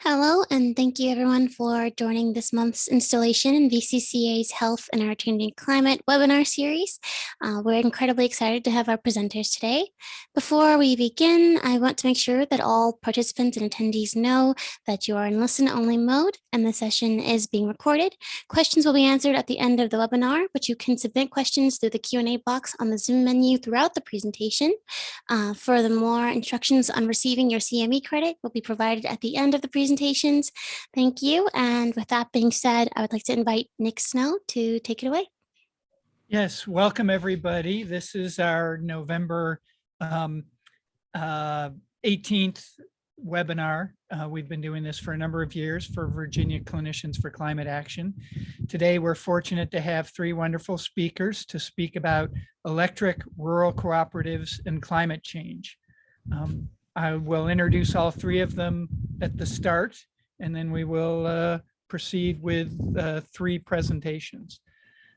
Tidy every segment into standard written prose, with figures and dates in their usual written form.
Hello, and thank you everyone for joining this month's installation in VCCA's Health and Our Changing Climate webinar series. We're incredibly excited to have our presenters today. Before we begin, I want to make sure that all participants and attendees know that you are in listen-only mode and the session is being recorded. Questions will be answered at the end of the webinar, but you can submit questions through the Q&A box on the Zoom menu throughout the presentation. Furthermore, instructions on receiving your CME credit will be provided at the end of the presentations. Thank you. And with that being said, I would like to invite Nick Snow to take it away. Yes, welcome everybody. This is our November 18th webinar. We've been doing this for a number of years for Virginia Clinicians for Climate Action. Today, we're fortunate to have three wonderful speakers to speak about electric rural cooperatives and climate change. I will introduce all three of them at the start, and then we will proceed with three presentations.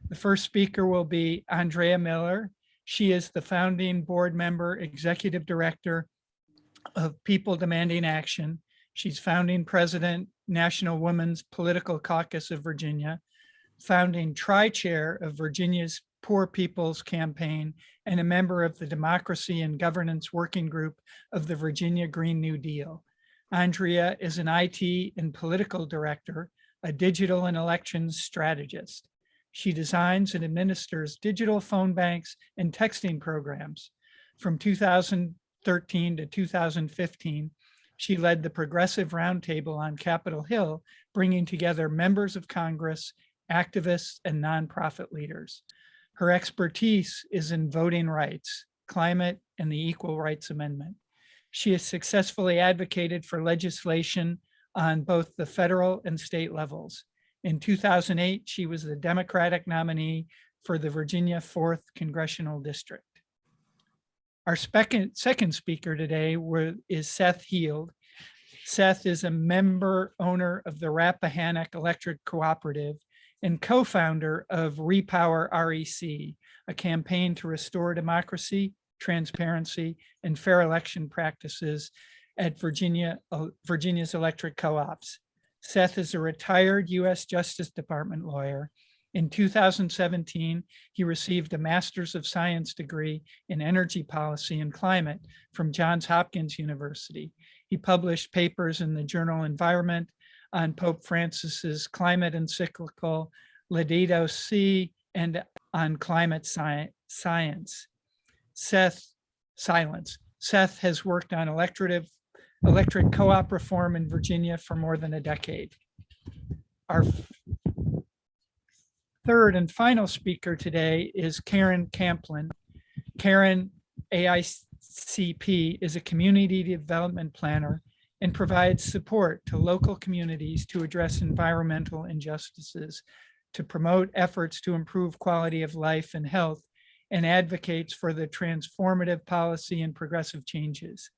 The first speaker will be Andrea Miller. She is the founding board member, executive director of People Demanding Action. She's founding president, National Women's Political Caucus of Virginia, founding tri-chair of Virginia's Poor People's Campaign, and a member of the Democracy and Governance Working Group of the Virginia Green New Deal. Andrea is an IT and political director, a digital and elections strategist. She designs and administers digital phone banks and texting programs. From 2013 to 2015, she led the Progressive Roundtable on Capitol Hill, bringing together members of Congress, activists, and nonprofit leaders. Her expertise is in voting rights, climate, and the Equal Rights Amendment. She has successfully advocated for legislation on both the federal and state levels. In 2008, she was the Democratic nominee for the Virginia 4th Congressional District. Our second speaker today is Seth Heald. Seth is a member owner of the Rappahannock Electric Cooperative and co-founder of Repower REC, a campaign to restore democracy, transparency, and fair election practices at Virginia's electric co-ops. Seth is a retired U.S. Justice Department lawyer. In 2017, he received a Master's of Science degree in Energy Policy and Climate from Johns Hopkins University. He published papers in the journal Environment on Pope Francis's climate encyclical Laudato Si and on climate science. Seth has worked on electric co-op reform in Virginia for more than a decade. Our third and final speaker today is Karen Camplin. Karen, AICP, is a community development planner and provides support to local communities to address environmental injustices, to promote efforts to improve quality of life and health, and advocates for the transformative policy and progressive changes.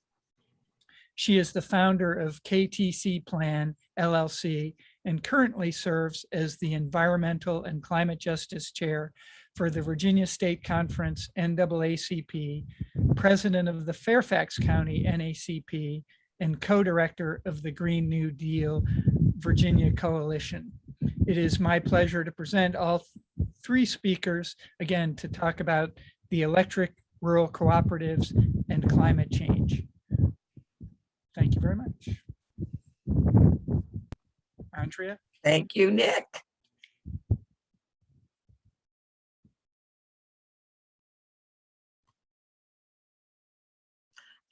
She is the founder of KTC Plan, LLC, and currently serves as the Environmental and Climate Justice Chair for the Virginia State Conference, NAACP, president of the Fairfax County NACP, and co-director of the Green New Deal Virginia Coalition. It is my pleasure to present all three speakers, again, to talk about the electric rural cooperatives and climate change. Thank you very much. Andrea? Thank you, Nick.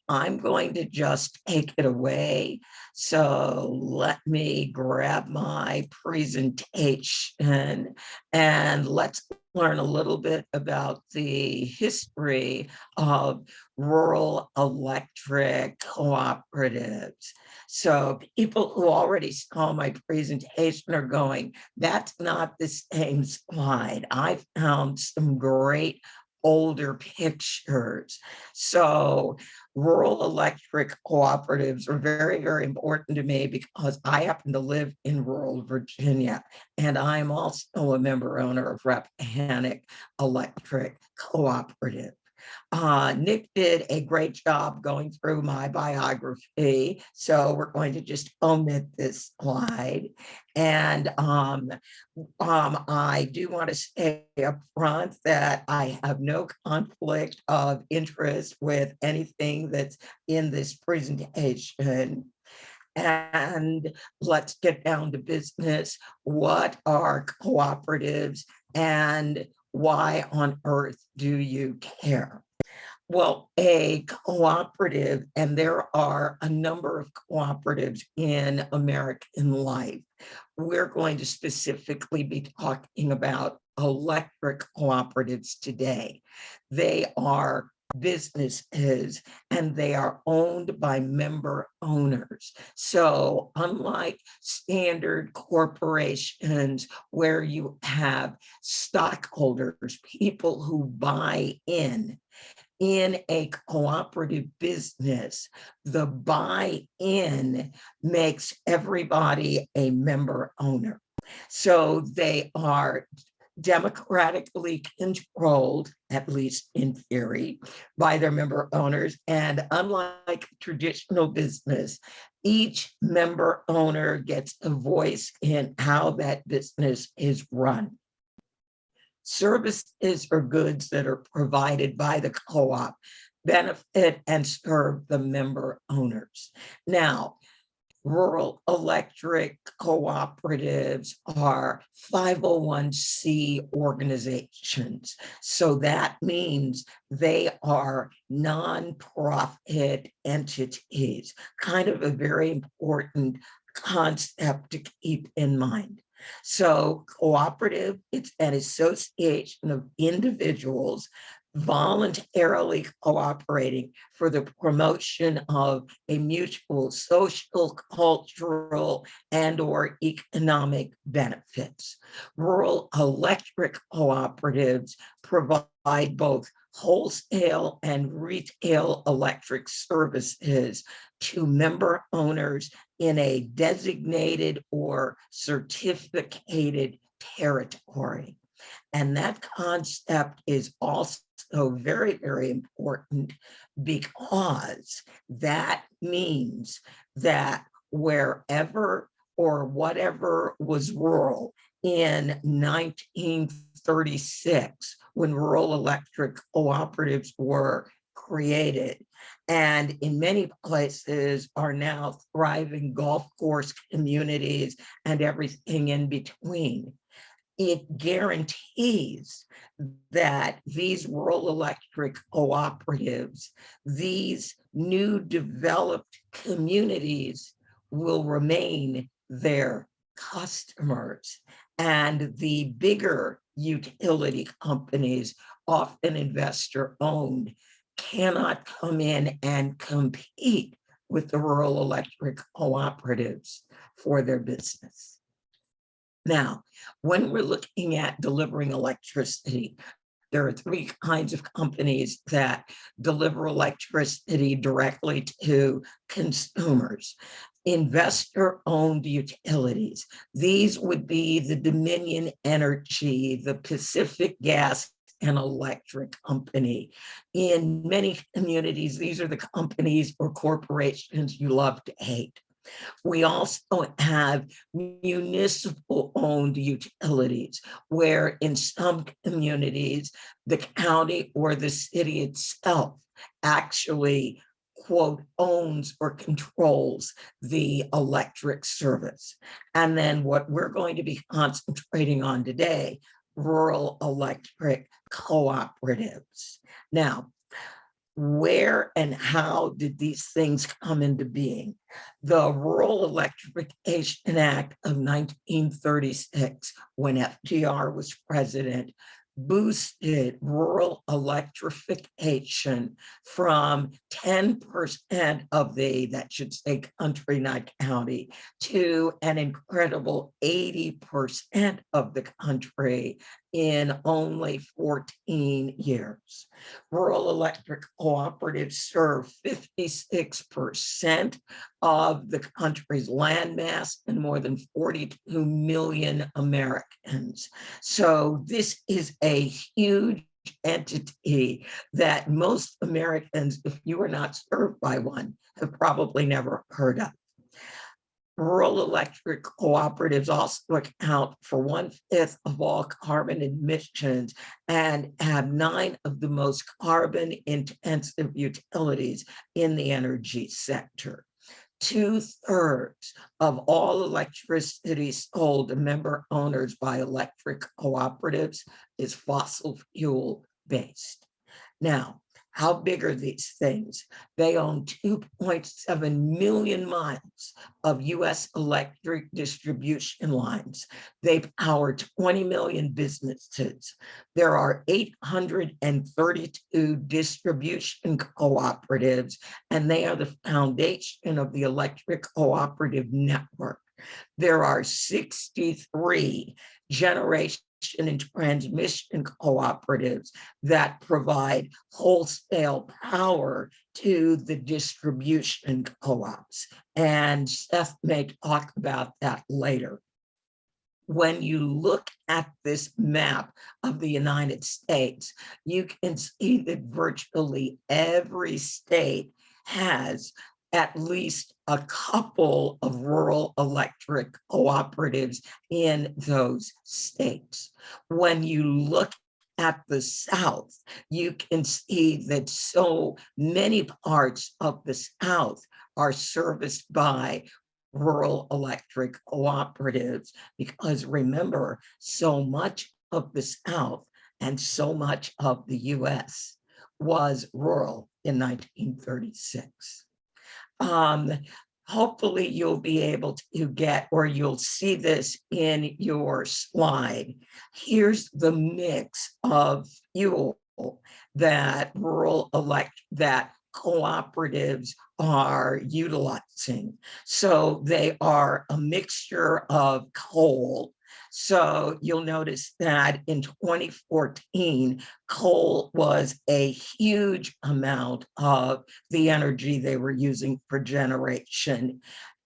I'm going to just take it away. So let me grab my presentation and let's learn a little bit about the history of rural electric cooperatives. So people who already saw my presentation are going, that's not the same slide. I found some great older pictures. So rural electric cooperatives are very, very important to me because I happen to live in rural Virginia, and I'm also a member owner of Rappahannock Electric Cooperative. Nick did a great job going through my biography, so we're going to just omit this slide. And I do want to say up front that I have no conflict of interest with anything that's in this presentation. And let's get down to business. What are cooperatives and why on earth do you care? Well, a cooperative, and there are a number of cooperatives in American life. We're going to specifically be talking about electric cooperatives today. They are businesses and they are owned by member owners. So unlike standard corporations where you have stockholders, people who buy in a cooperative business, the buy-in makes everybody a member owner. So they are democratically controlled, at least in theory, by their member owners. And unlike traditional business, each member owner gets a voice in how that business is run. Services or goods that are provided by the co-op benefit and serve the member owners. Now, rural electric cooperatives are 501c organizations. So that means they are nonprofit entities, kind of a very important concept to keep in mind. So cooperative, it's an association of individuals voluntarily cooperating for the promotion of a mutual social, cultural, and/or economic benefits. Rural electric cooperatives provide both wholesale and retail electric services to member owners in a designated or certificated territory. And that concept is also very, very important because that means that wherever or whatever was rural in 1936, when rural electric cooperatives were created, and in many places are now thriving golf course communities and everything in between, it guarantees that these rural electric cooperatives, these new developed communities, will remain their customers. And the bigger utility companies, often investor owned, cannot come in and compete with the rural electric cooperatives for their business. Now, when we're looking at delivering electricity, there are three kinds of companies that deliver electricity directly to consumers. Investor-owned utilities. These would be the Dominion Energy, the Pacific Gas and Electric Company. In many communities, these are the companies or corporations you love to hate. We also have municipal owned utilities, where in some communities, the county or the city itself actually, quote, owns or controls the electric service. And then what we're going to be concentrating on today, rural electric cooperatives. Now, where and how did these things come into being? The Rural Electrification Act of 1936, when FDR was president, boosted rural electrification from 10% of that should say country, not county, to an incredible 80% of the country in only 14 years. Rural electric cooperatives serve 56% of the country's landmass and more than 42 million Americans. So this is a huge entity that most Americans, if you are not served by one, have probably never heard of. Rural electric cooperatives also account for 1/5 of all carbon emissions and have 9 of the most carbon intensive utilities in the energy sector. 2/3 of all electricity sold to member owners by electric cooperatives is fossil fuel based. Now, how big are these things? They own 2.7 million miles of US electric distribution lines. They power 20 million businesses. There are 832 distribution cooperatives, and they are the foundation of the electric cooperative network. There are 63 generation and transmission cooperatives that provide wholesale power to the distribution co-ops. And Seth may talk about that later. When you look at this map of the United States, you can see that virtually every state has at least a couple of rural electric cooperatives in those states. When you look at the South, you can see that so many parts of the South are serviced by rural electric cooperatives, because remember, so much of the South and so much of the US was rural in 1936. Hopefully you'll be able to get, or you'll see this in your slide. Here's the mix of fuel that that cooperatives are utilizing. So they are a mixture of coal. So you'll notice that in 2014, coal was a huge amount of the energy they were using for generation.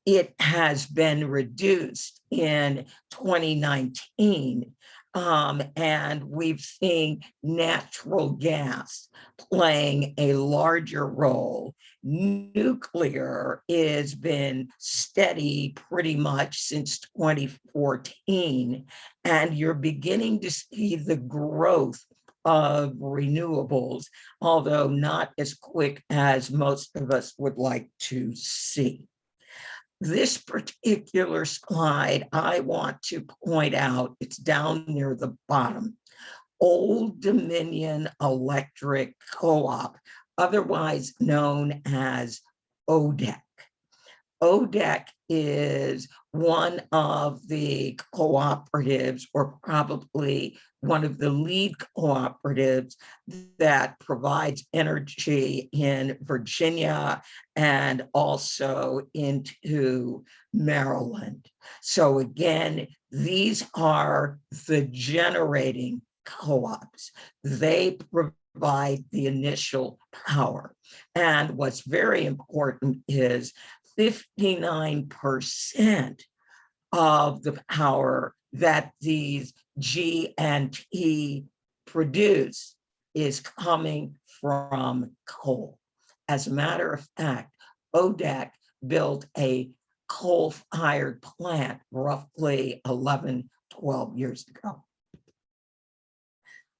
It has been reduced in 2019. And we've seen natural gas playing a larger role. Nuclear has been steady pretty much since 2014, and you're beginning to see the growth of renewables, although not as quick as most of us would like to see. This particular slide, I want to point out, it's down near the bottom, Old Dominion Electric Co-op, otherwise known as ODEC. ODEC is one of the cooperatives, or probably one of the lead cooperatives, that provides energy in Virginia and also into Maryland. So again, these are the generating co-ops. They provide the initial power. And what's very important is 59% of the power that these G&T produce is coming from coal. As a matter of fact, ODEC built a coal-fired plant roughly 11, 12 years ago.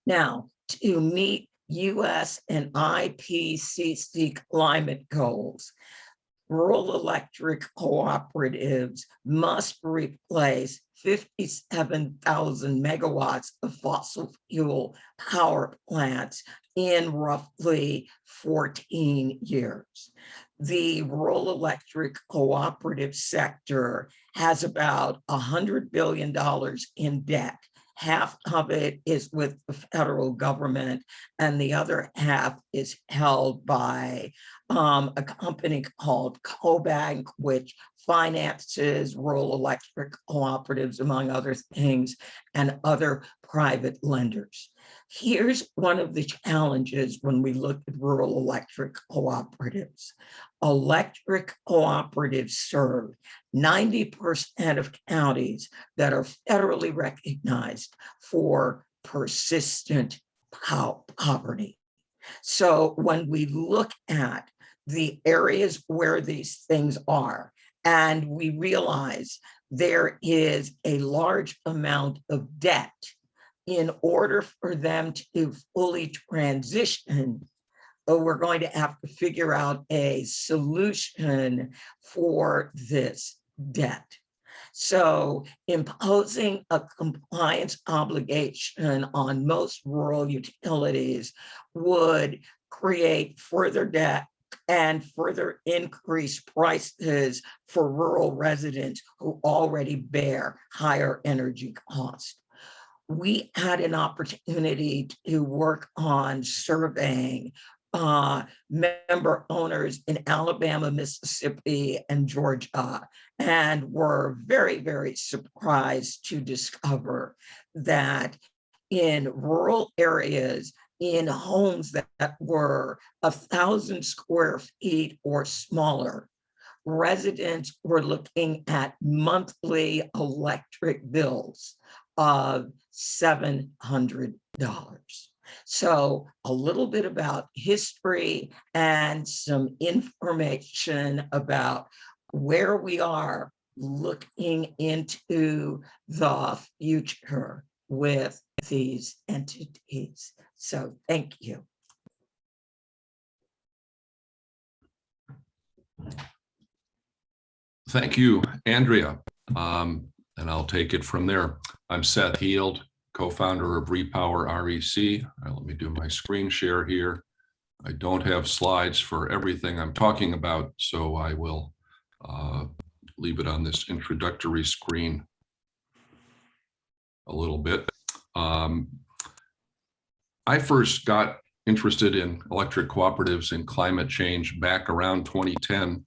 Now, to meet US and IPCC climate goals, rural electric cooperatives must replace 57,000 megawatts of fossil fuel power plants in roughly 14 years. The rural electric cooperative sector has about $100 billion in debt. Half of it is with the federal government, and the other half is held by a company called CoBank, which finances rural electric cooperatives, among other things, and other private lenders. Here's one of the challenges when we look at rural electric cooperatives. Electric cooperatives serve 90% of counties that are federally recognized for persistent poverty. So when we look at the areas where these things are, and we realize there is a large amount of debt, in order for them to fully transition, we're going to have to figure out a solution for this debt. So imposing a compliance obligation on most rural utilities would create further debt and further increase prices for rural residents who already bear higher energy costs. We had an opportunity to work on surveying member owners in Alabama, Mississippi, and Georgia, and were very, very surprised to discover that in rural areas, in homes that were 1,000 square feet or smaller, residents were looking at monthly electric bills of $700. So a little bit about history and some information about where we are looking into the future with these entities. So thank you. Thank you, Andrea. And I'll take it from there. I'm Seth Heald, co-founder of Repower REC. Let me do my screen share here. I don't have slides for everything I'm talking about, so I will leave it on this introductory screen a little bit. I first got interested in electric cooperatives and climate change back around 2010.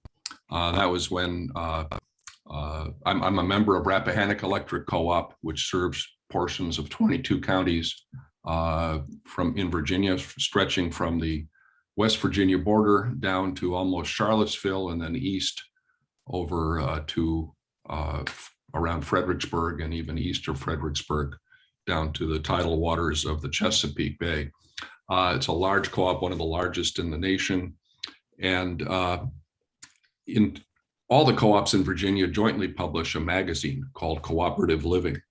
That was when I'm a member of Rappahannock Electric Co-op, which serves portions of 22 counties in Virginia, stretching from the West Virginia border down to almost Charlottesville, and then east over to around Fredericksburg, and even east of Fredericksburg down to the tidal waters of the Chesapeake Bay. It's a large co-op, one of the largest in the nation. And in all the co-ops in Virginia jointly publish a magazine called Cooperative Living.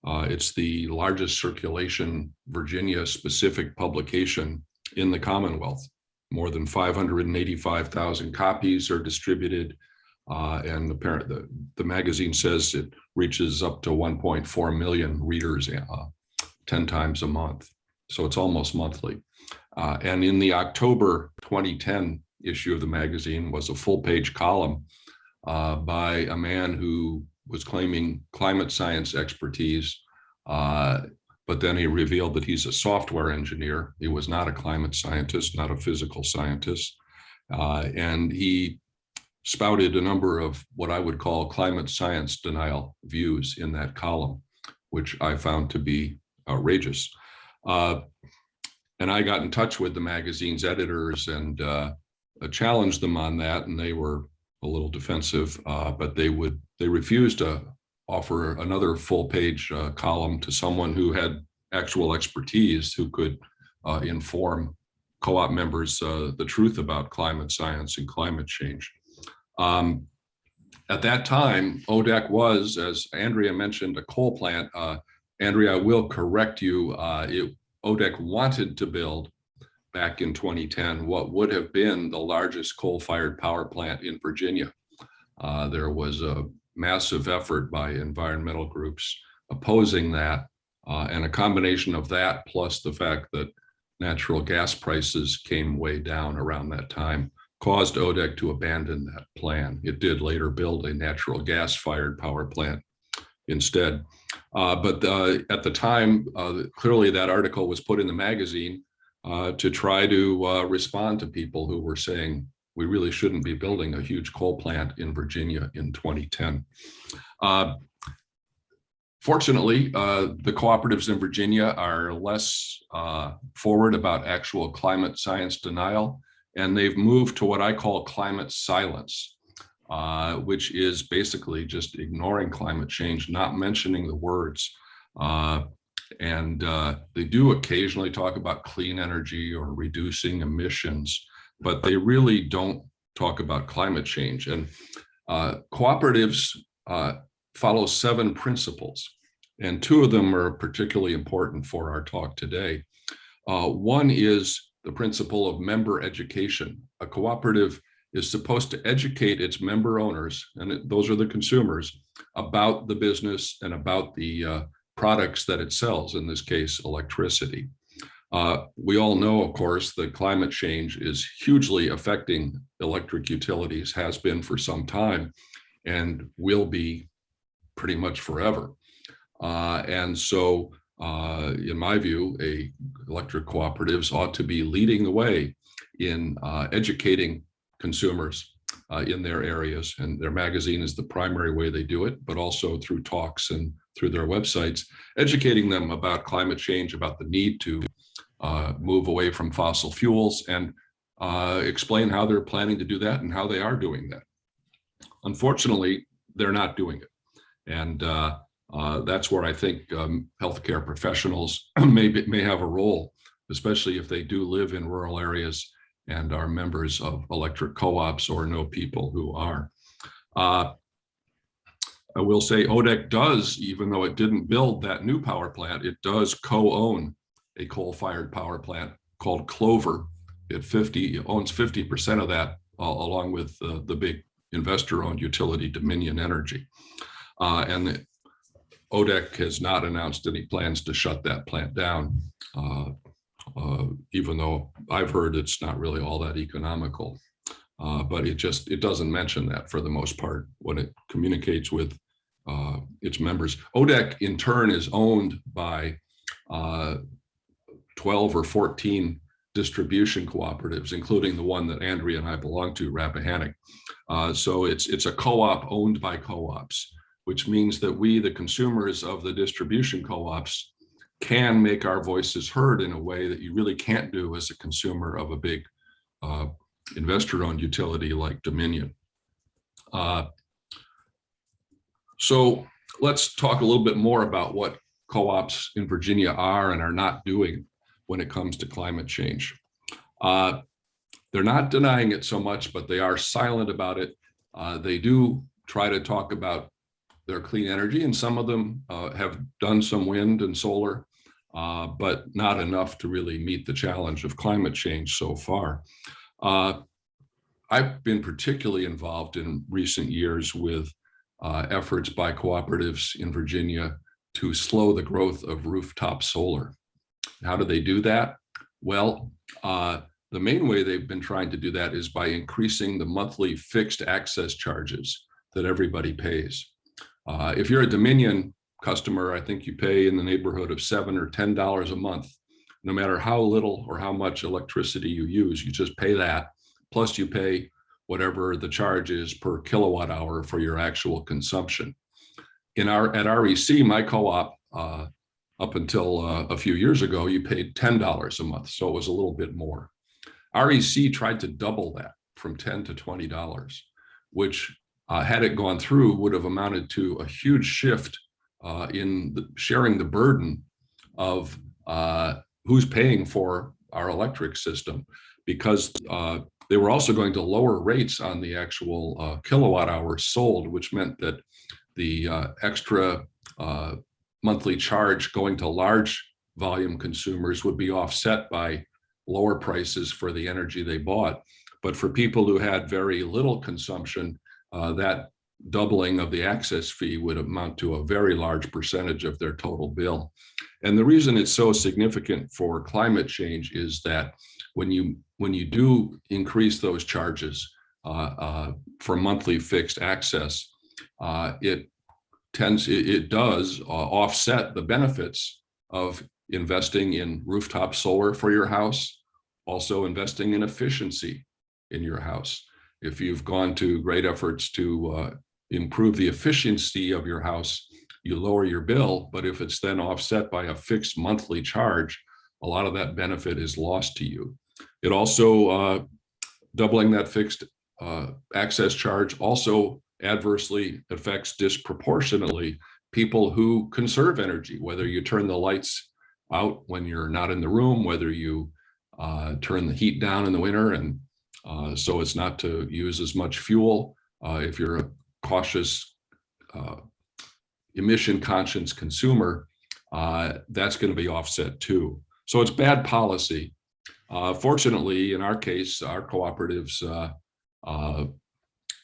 It's the largest circulation Virginia-specific publication in the Commonwealth. More than 585,000 copies are distributed, and the magazine says it reaches up to 1.4 million readers 10 times a month. So it's almost monthly. And in the October 2010 issue of the magazine was a full-page column by a man who was claiming climate science expertise, but then he revealed that he's a software engineer. He was not a climate scientist, not a physical scientist. And he spouted a number of what I would call climate science denial views in that column, which I found to be outrageous. And I got in touch with the magazine's editors and challenged them on that, and they were a little defensive, but they refused to offer another full-page column to someone who had actual expertise, who could inform co-op members the truth about climate science and climate change. At that time, ODEC was, as Andrea mentioned, a coal plant. Andrea, I will correct you. ODEC wanted to build, back in 2010, what would have been the largest coal-fired power plant in Virginia. There was a massive effort by environmental groups opposing that, and a combination of that plus the fact that natural gas prices came way down around that time caused ODEC to abandon that plan. It did later build a natural gas-fired power plant instead. But at the time, clearly that article was put in the magazine to try to respond to people who were saying we really shouldn't be building a huge coal plant in Virginia in 2010. Fortunately, the cooperatives in Virginia are less forward about actual climate science denial, and they've moved to what I call climate silence, which is basically just ignoring climate change, not mentioning the words. And they do occasionally talk about clean energy or reducing emissions, but they really don't talk about climate change. And cooperatives follow 7 principles, and 2 of them are particularly important for our talk today. One is the principle of member education. A cooperative is supposed to educate its member owners, and those are the consumers, about the business and about the products that it sells, in this case, electricity. We all know, of course, that climate change is hugely affecting electric utilities, has been for some time, and will be pretty much forever. And so, in my view, electric cooperatives ought to be leading the way in educating consumers in their areas. And their magazine is the primary way they do it, but also through talks and through their websites, educating them about climate change, about the need to move away from fossil fuels, and explain how they're planning to do that and how they are doing that. Unfortunately, they're not doing it. And that's where I think healthcare professionals may have a role, especially if they do live in rural areas and are members of electric co-ops or know people who are. I will say ODEC does, even though it didn't build that new power plant, it does co-own a coal-fired power plant called Clover. It owns 50% of that, along with the big investor-owned utility Dominion Energy. And ODEC has not announced any plans to shut that plant down, even though I've heard it's not really all that economical. But it doesn't mention that for the most part when it communicates with its members. ODEC in turn is owned by 12 or 14 distribution cooperatives, including the one that Andrea and I belong to, Rappahannock. So it's a co-op owned by co-ops, which means that we, the consumers of the distribution co-ops, can make our voices heard in a way that you really can't do as a consumer of a big investor-owned utility like Dominion. So let's talk a little bit more about what co-ops in Virginia are and are not doing when it comes to climate change. They're not denying it so much, but they are silent about it. They do try to talk about their clean energy, and some of them have done some wind and solar, but not enough to really meet the challenge of climate change so far. I've been particularly involved in recent years with efforts by cooperatives in Virginia to slow the growth of rooftop solar. How do they do that? Well, the main way they've been trying to do that is by increasing the monthly fixed access charges that everybody pays. If you're a Dominion customer, I think you pay in the neighborhood of $7 or $10 a month. No matter how little or how much electricity you use, you just pay that. Plus you pay whatever the charge is per kilowatt hour for your actual consumption. At REC, my co-op, up until a few years ago, you paid $10 a month, so it was a little bit more. REC tried to double that from $10 to $20, which had it gone through would have amounted to a huge shift in sharing the burden of who's paying for our electric system, because they were also going to lower rates on the actual kilowatt hours sold, which meant that the extra monthly charge going to large volume consumers would be offset by lower prices for the energy they bought. But for people who had very little consumption, that doubling of the access fee would amount to a very large percentage of their total bill. And the reason it's so significant for climate change is that when you do increase those charges for monthly fixed access, it does offset the benefits of investing in rooftop solar for your house, also investing in efficiency in your house. If you've gone to great efforts to improve the efficiency of your house, you lower your bill, but if it's then offset by a fixed monthly charge, a lot of that benefit is lost to you. It also, doubling that fixed access charge also adversely affects disproportionately people who conserve energy, whether you turn the lights out when you're not in the room, whether you turn the heat down in the winter, and so it's not to use as much fuel. If you're a cautious, emission conscious consumer, that's going to be offset too. So it's bad policy. Fortunately, in our case, our cooperatives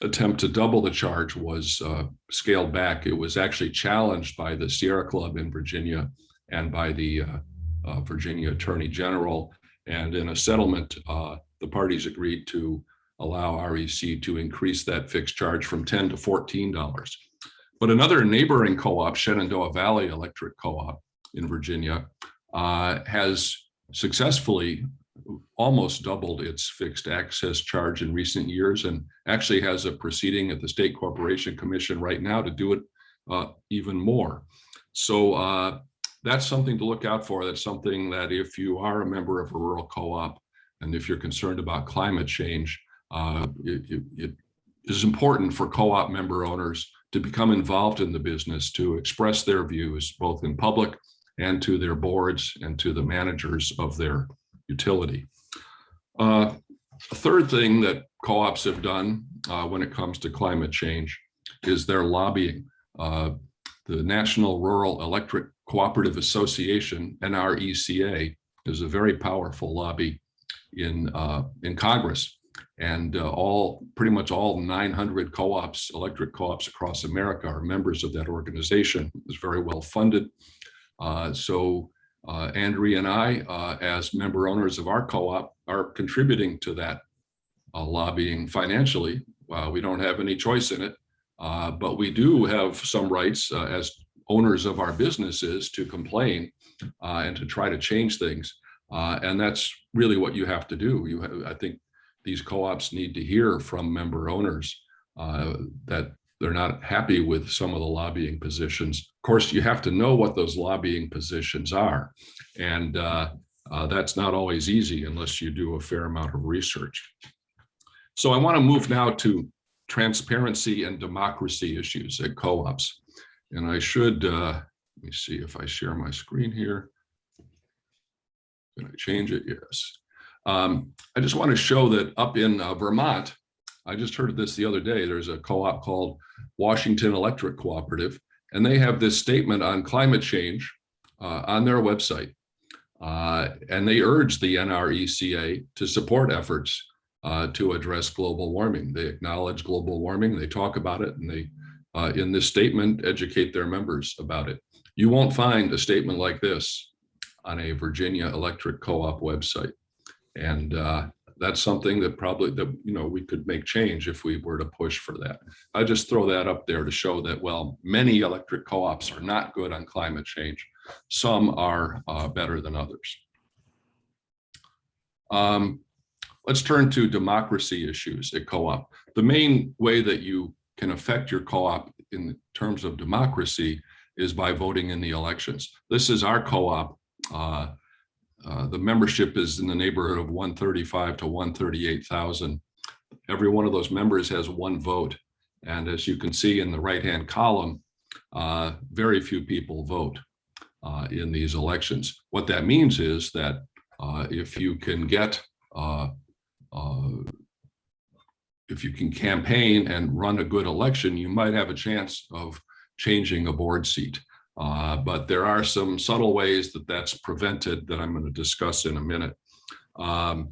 attempt to double the charge was scaled back. It was actually challenged by the Sierra Club in Virginia and by the Virginia Attorney General. And in a settlement, the parties agreed to allow REC to increase that fixed charge from $10 to $14. But another neighboring co-op, Shenandoah Valley Electric Co-op in Virginia, has successfully almost doubled its fixed access charge in recent years, and actually has a proceeding at the State Corporation Commission right now to do it even more. So that's something to look out for. That's something that if you are a member of a rural co-op and if you're concerned about climate change, it is important for co-op member owners to become involved in the business, to express their views both in public and to their boards and to the managers of their utility. A third thing that co-ops have done when it comes to climate change is their lobbying. The National Rural Electric Cooperative Association, NRECA, is a very powerful lobby in Congress, and pretty much all 900 co-ops, electric co-ops across America, are members of that organization. It's very well funded. So Andrea and I, as member owners of our co-op, are contributing to that lobbying financially. We don't have any choice in it, but we do have some rights as owners of our businesses to complain and to try to change things. And that's really what you have to do. I think these co-ops need to hear from member owners that they're not happy with some of the lobbying positions. Of course, you have to know what those lobbying positions are. And that's not always easy unless you do a fair amount of research. So I want to move now to transparency and democracy issues at co-ops. And I should, let me see if I share my screen here. Can I change it? Yes. I just want to show that up in Vermont, I just heard of this the other day, there's a co-op called Washington Electric Cooperative, and they have this statement on climate change on their website. And they urge the NRECA to support efforts to address global warming. They acknowledge global warming, they talk about it, and they, in this statement, educate their members about it. You won't find a statement like this on a Virginia Electric Co-op website. And that's something that probably we could make change if we were to push for that. I just throw that up there to show that, well, many electric co-ops are not good on climate change. Some are better than others. Let's turn to democracy issues at co-op. The main way that you can affect your co-op in terms of democracy is by voting in the elections. This is our co-op. The membership is in the neighborhood of 135 to 138,000. Every one of those members has one vote. And as you can see in the right-hand column, very few people vote in these elections. What that means is that if you can if you can campaign and run a good election, you might have a chance of changing a board seat. But there are some subtle ways that that's prevented that I'm going to discuss in a minute. The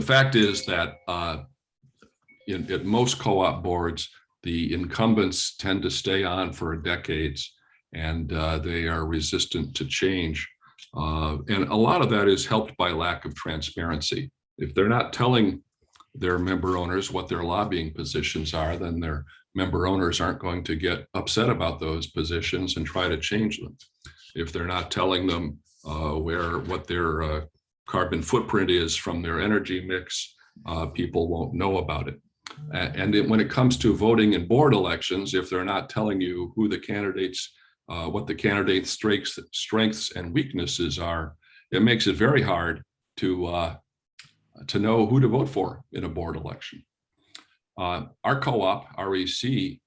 fact is that at most co-op boards, the incumbents tend to stay on for decades, and they are resistant to change. And a lot of that is helped by lack of transparency. If they're not telling their member owners what their lobbying positions are, then their member owners aren't going to get upset about those positions and try to change them. If they're not telling them what their carbon footprint is from their energy mix, people won't know about it. And when it comes to voting in board elections, if they're not telling you who the candidates, what the candidates' strengths and weaknesses are, it makes it very hard to know who to vote for in a board election. Our co-op, REC,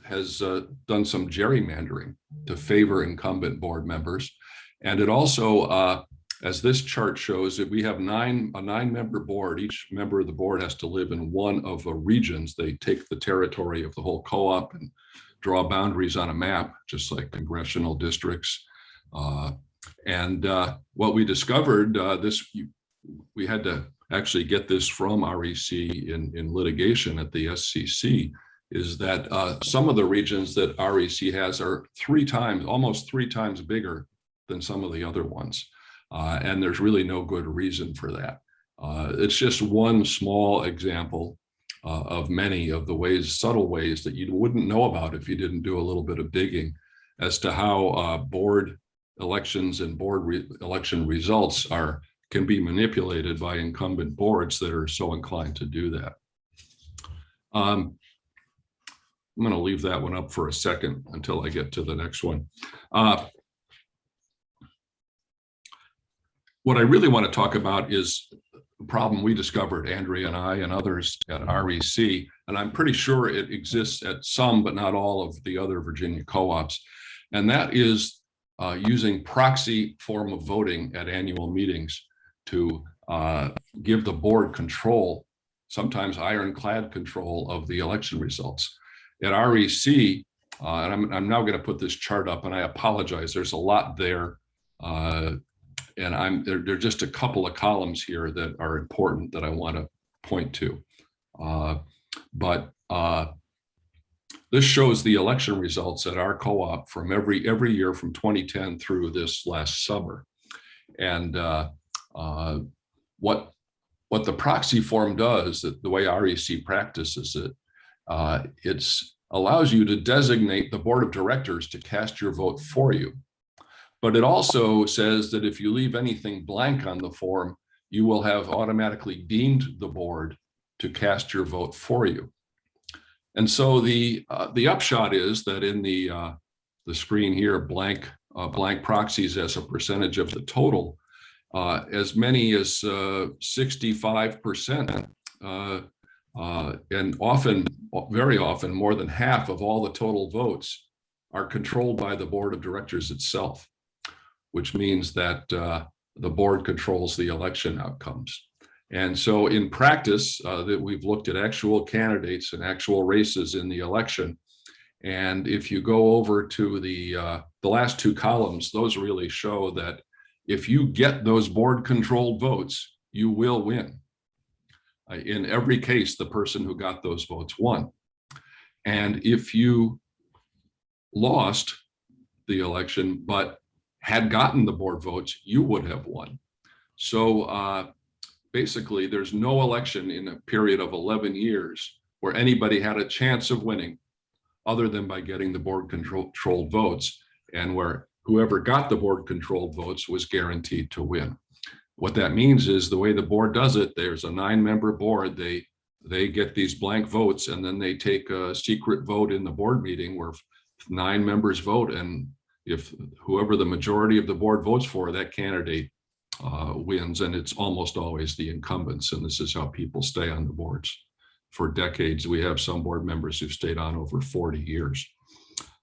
has done some gerrymandering to favor incumbent board members. And it also, as this chart shows, that we have a 9-member board. Each member of the board has to live in one of the regions. They take the territory of the whole co-op and draw boundaries on a map, just like congressional districts. And what we discovered, we had to actually get this from REC in litigation at the SCC, is that some of the regions that REC has are almost three times bigger than some of the other ones. And there's really no good reason for that. It's just one small example of many of the subtle ways that you wouldn't know about if you didn't do a little bit of digging as to how board elections and election results can be manipulated by incumbent boards that are so inclined to do that. I'm going to leave that one up for a second until I get to the next one. What I really want to talk about is the problem we discovered, Andrea and I and others at REC, and I'm pretty sure it exists at some, but not all of the other Virginia co-ops. And that is using proxy form of voting at annual meetings to give the board control, sometimes ironclad control of the election results. At REC, and I'm now going to put this chart up, and I apologize, there's a lot there. And there are just a couple of columns here that are important that I want to point to. This shows the election results at our co-op from every year from 2010 through this last summer. And what the proxy form does, the way REC practices it, it allows you to designate the board of directors to cast your vote for you. But it also says that if you leave anything blank on the form, you will have automatically deemed the board to cast your vote for you. And so the upshot is that in the screen here, blank proxies as a percentage of the total, as many as 65%, and very often, more than half of all the total votes are controlled by the board of directors itself, which means that the board controls the election outcomes. And so in practice, that we've looked at actual candidates and actual races in the election. And if you go over to the last two columns, those really show that if you get those board controlled votes, you will win. In every case, the person who got those votes won. And if you lost the election, but had gotten the board votes, you would have won. So basically, there's no election in a period of 11 years where anybody had a chance of winning other than by getting the board controlled votes, and where whoever got the board controlled votes was guaranteed to win. What that means is the way the board does it, there's a 9-member board, they get these blank votes, and then they take a secret vote in the board meeting where 9 members vote, and if whoever the majority of the board votes for, that candidate wins, and it's almost always the incumbents. And this is how people stay on the boards for decades. We have some board members who've stayed on over 40 years.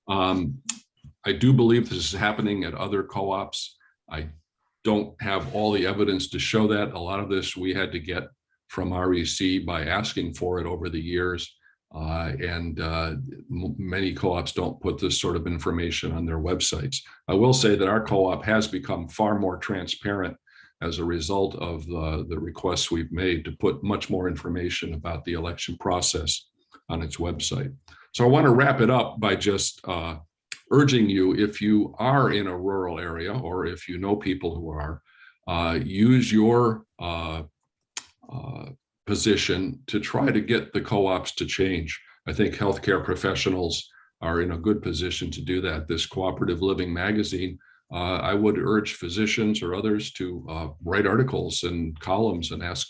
I do believe this is happening at other co-ops. I don't have all the evidence to show that. A lot of this we had to get from REC by asking for it over the years. Many co-ops don't put this sort of information on their websites. I will say that our co-op has become far more transparent as a result of the requests we've made to put much more information about the election process on its website. So I want to wrap it up by just urging you, if you are in a rural area or if you know people who are, use your position to try to get the co-ops to change. I think healthcare professionals are in a good position to do that. This Cooperative Living magazine, I would urge physicians or others to write articles and columns and ask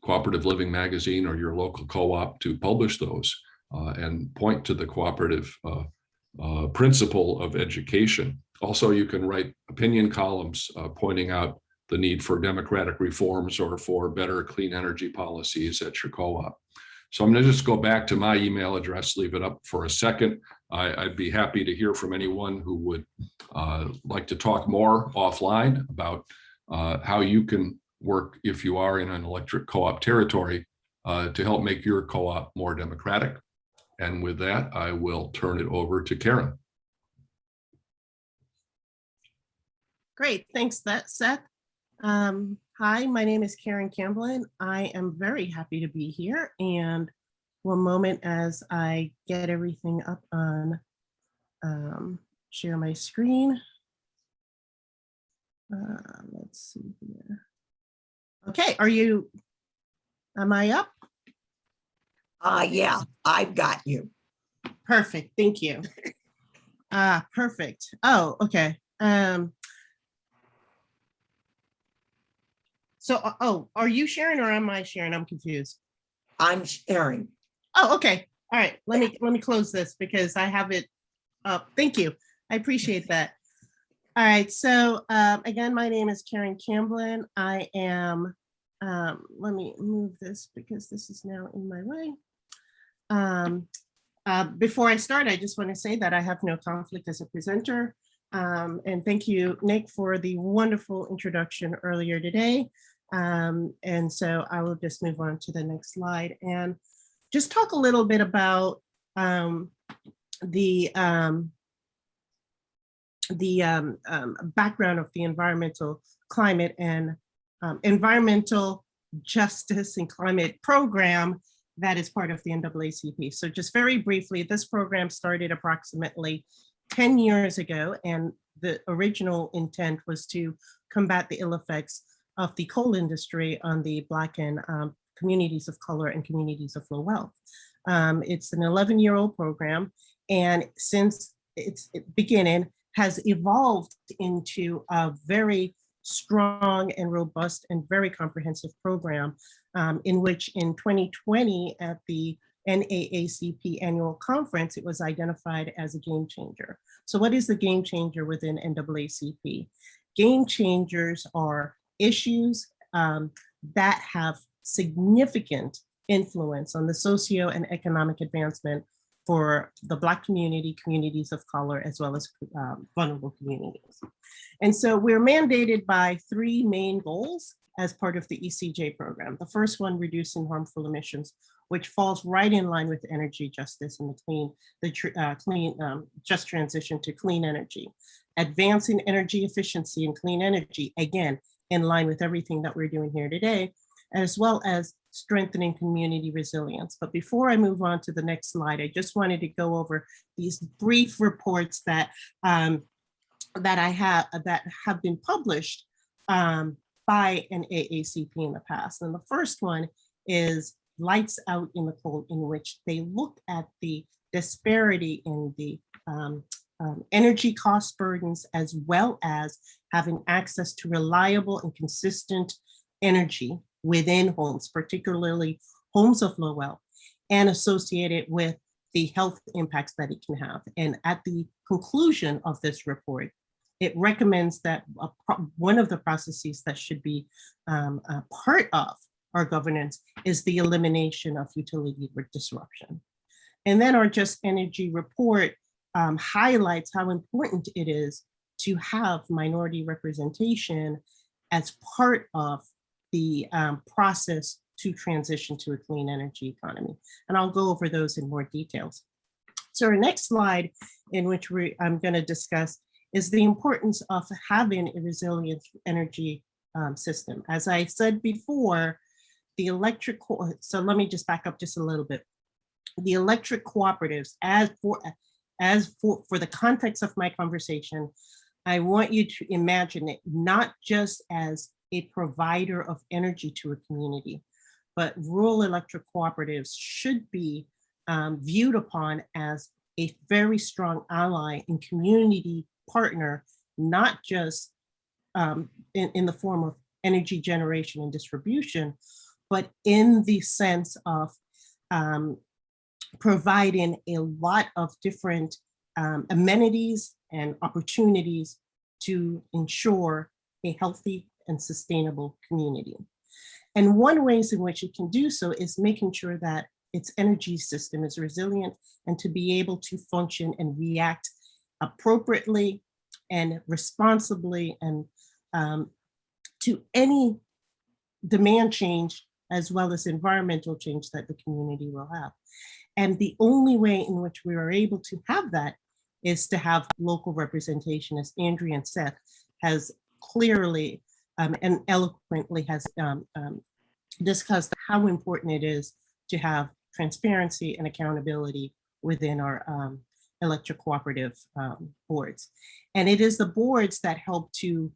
Cooperative Living magazine or your local co-op to publish those and point to the cooperative principle of education. Also, you can write opinion columns pointing out the need for democratic reforms or for better clean energy policies at your co-op. So I'm going to just go back to my email address, leave it up for a second. I'd be happy to hear from anyone who would like to talk more offline about how you can work, if you are in an electric co-op territory, to help make your co-op more democratic. And with that, I will turn it over to Karen. Great, thanks, Seth. Hi, my name is Karen Camblin. I am very happy to be here. And one moment as I get everything up on share my screen. Let's see here. Okay, am I up? Yeah, I've got you. Perfect, thank you. Perfect. Oh, okay. So, are you sharing or am I sharing? I'm confused. I'm sharing. Oh, okay. All right. Let me close this because I have it up. Thank you. I appreciate that. All right. So again, my name is Karen Camblin. I am. Let me move this because this is now in my way. Before I start, I just want to say that I have no conflict as a presenter. And thank you, Nick, for the wonderful introduction earlier today. And so I will just move on to the next slide and just talk a little bit about the background of the environmental climate and environmental justice and climate program that is part of the NAACP. So just very briefly, this program started approximately 10 years ago, and the original intent was to combat the ill effects of the coal industry on the Black and communities of color and communities of low wealth. It's an 11-year-old program, and since its beginning has evolved into a very strong and robust and very comprehensive program in which in 2020 at the NAACP annual conference, it was identified as a game changer. So what is the game changer within NAACP? Game changers are issues that have significant influence on the socio and economic advancement for the Black community, communities of color, as well as vulnerable communities. And so we're mandated by 3 main goals as part of the ECJ program. The first one, reducing harmful emissions, which falls right in line with energy justice and the just transition to clean energy. Advancing energy efficiency and clean energy, again, in line with everything that we're doing here today, as well as strengthening community resilience. But before I move on to the next slide, I just wanted to go over these brief reports that that have been published by an AACP in the past. And the first one is Lights Out in the Cold, in which they looked at the disparity in the energy cost burdens, as well as having access to reliable and consistent energy within homes, particularly homes of low wealth, and associated with the health impacts that it can have. And at the conclusion of this report, it recommends that one of the processes that should be a part of our governance is the elimination of utility disruption. And then our Just Energy report highlights how important it is to have minority representation as part of the process to transition to a clean energy economy. And I'll go over those in more details. So our next slide, in which I'm going to discuss, is the importance of having a resilient energy system. As I said before, the electric, so let me just back up just a little bit. The electric cooperatives, for the context of my conversation, I want you to imagine it not just as a provider of energy to a community, but rural electric cooperatives should be viewed upon as a very strong ally and community partner, not just in the form of energy generation and distribution, but in the sense of providing a lot of different amenities and opportunities to ensure a healthy and sustainable community. And one ways in which it can do so is making sure that its energy system is resilient and to be able to function and react appropriately and responsibly and to any demand change as well as environmental change that the community will have. And the only way in which we are able to have that is to have local representation, as Andrea and Seth has clearly and eloquently has discussed how important it is to have transparency and accountability within our electric cooperative boards. And it is the boards that help to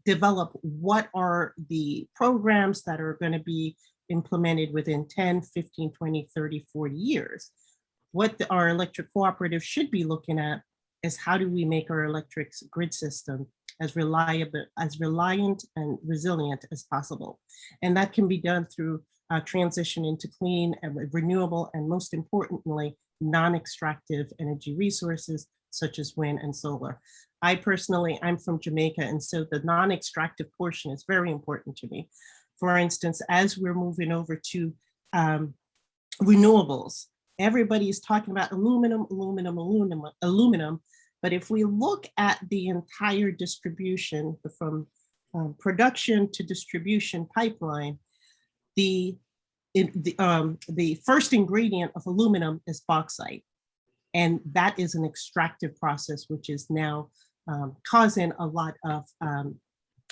develop what are the programs that are going to be implemented within 10, 15, 20, 30, 40 years. What our electric cooperative should be looking at is how do we make our electric grid system as reliant and resilient as possible. And that can be done through transition into clean and renewable, and most importantly, non-extractive energy resources such as wind and solar. I'm from Jamaica, and so the non-extractive portion is very important to me. For instance, as we're moving over to renewables, everybody is talking about aluminum, but if we look at the entire distribution from production to distribution pipeline, the first ingredient of aluminum is bauxite. And that is an extractive process, which is now causing a lot of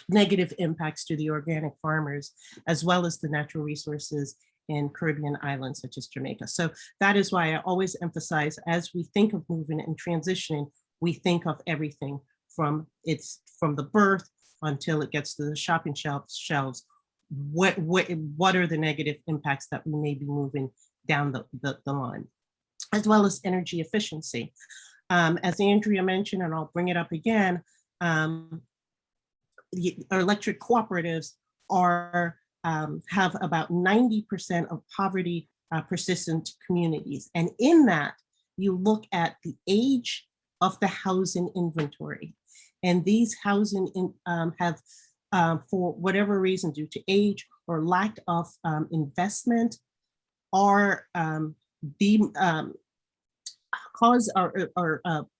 negative impacts to the organic farmers, as well as the natural resources in Caribbean islands such as Jamaica. So that is why I always emphasize, as we think of moving and transitioning, we think of everything from the birth until it gets to the shopping shelves. What are the negative impacts that we may be moving down the line, as well as energy efficiency. As Andrea mentioned, and I'll bring it up again, our electric cooperatives have about 90% of poverty persistent communities. And in that, you look at the age of the housing inventory. And these housing have, for whatever reason, due to age or lack of investment, are the cause or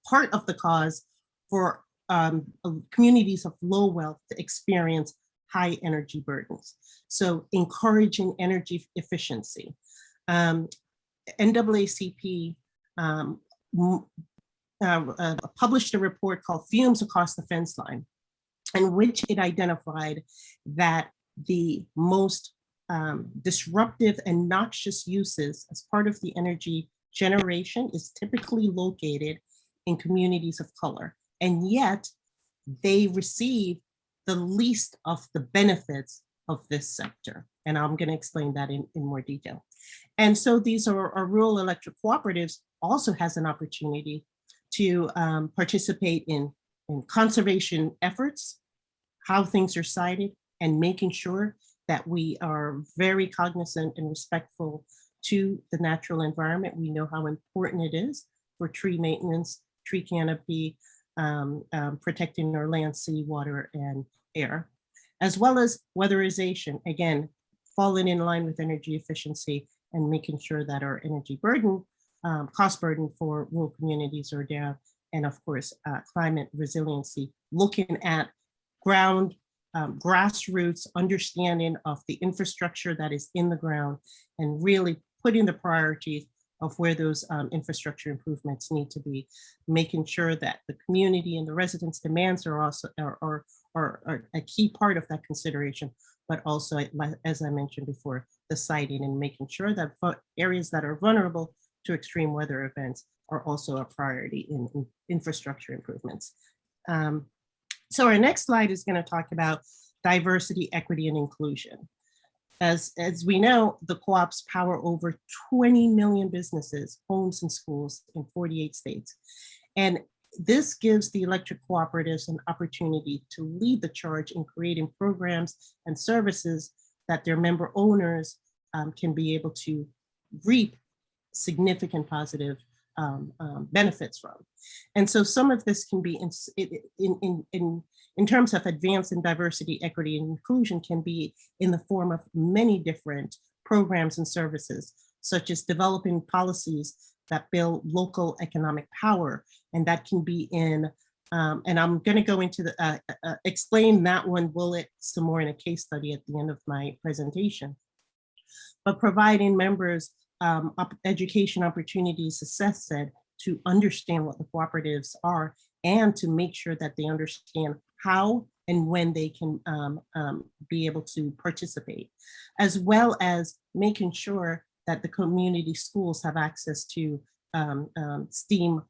part of the cause for communities of low wealth to experience high energy burdens. So encouraging energy efficiency. NAACP published a report called Fumes Across the Fence Line, in which it identified that the most disruptive and noxious uses as part of the energy generation is typically located in communities of color, and yet they receive the least of the benefits of this sector. And I'm going to explain that in more detail. And so these are our rural electric cooperatives also has an opportunity to participate in conservation efforts, how things are sited, and making sure that we are very cognizant and respectful to the natural environment. We know how important it is for tree maintenance, tree canopy, protecting our land, sea, water, and air, as well as weatherization, again, falling in line with energy efficiency and making sure that our energy burden, cost burden for rural communities are down, and of course, climate resiliency, looking at grassroots understanding of the infrastructure that is in the ground and really putting the priorities of where those infrastructure improvements need to be, making sure that the community and the residents' demands are also are a key part of that consideration, but also, as I mentioned before, the siting and making sure that areas that are vulnerable to extreme weather events are also a priority in infrastructure improvements. So our next slide is going to talk about diversity, equity, and inclusion. As we know, the co-ops power over 20 million businesses, homes, and schools in 48 states. And this gives the electric cooperatives an opportunity to lead the charge in creating programs and services that their member owners can be able to reap significant positive benefits from. And so some of this can be in terms of advancing diversity, equity, and inclusion can be in the form of many different programs and services. such as developing policies that build local economic power. And that can be in, and I'm going to go into the, explain that one bullet some more in a case study at the end of my presentation. But providing members education opportunities, as Seth said, to understand what the cooperatives are and to make sure that they understand how and when they can be able to participate, as well as making sure that the community schools have access to STEAM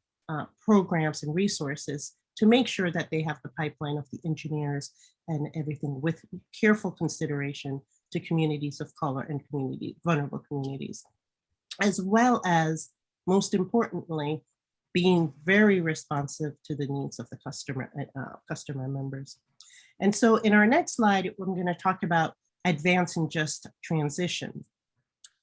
programs and resources to make sure that they have the pipeline of the engineers and everything with careful consideration to communities of color and vulnerable communities, as well as, most importantly, being very responsive to the needs of the customer members. And so in our next slide, I'm going to talk about advancing just transition.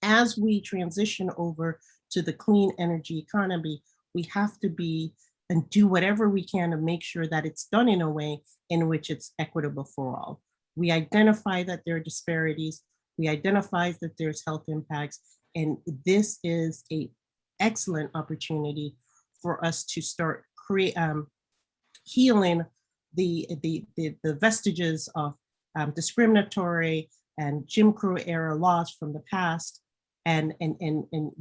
As we transition over to the clean energy economy, we have to be and do whatever we can to make sure that it's done in a way in which it's equitable for all. We identify that there are disparities, we identify that there's health impacts, and this is an excellent opportunity for us to start healing the vestiges of discriminatory and Jim Crow era laws from the past, and